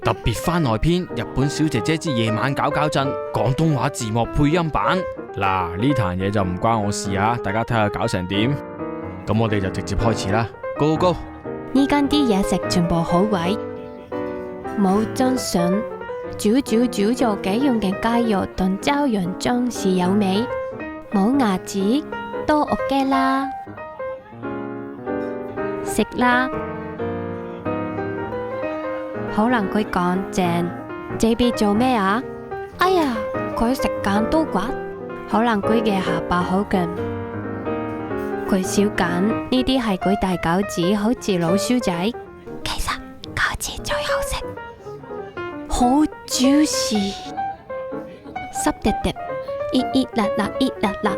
特別番外篇日本小姐姐之夜晚搞搞震廣東話字幕配音版。嗱，呢壇嘢就唔關我事啊，大家睇下搞成點。咁我哋就直接開始啦，Go Go！呢間啲嘢食全部好貴，冇張相，煮咗幾樣嘅雞肉同焦洋蔥豉油味，冇牙齒都 OK 啦，食啦。可能佢講正，JB 做咩啊？哎呀，佢食緊刀刮，可能佢嘅下巴好勁。佢小緊呢啲係佢大餃子，好似老鼠仔。其實餃子最好食，好 juicy， 濕滴滴，熱辣辣，熱辣辣。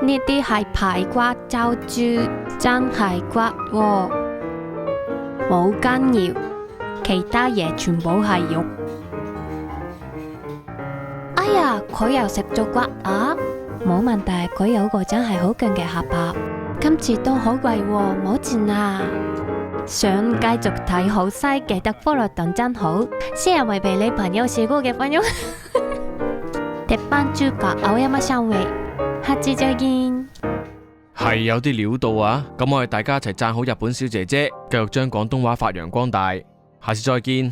呢啲係排骨罩住，真係骨喎，冇筋腰。其他嘢全部係肉。哎呀，佢又食咗骨啊！冇問題，佢有個真係好勁嘅下巴。今次都好貴喎，冇錢啊！想繼續睇好西，記得 follow 等真好，share為俾你朋友試過嘅朋友。鉄板中華青山香味，下次再見。係有啲料到啊！咁我哋大家一齊讚好日本小姐姐，繼續將廣東話發揚光大。下次再見。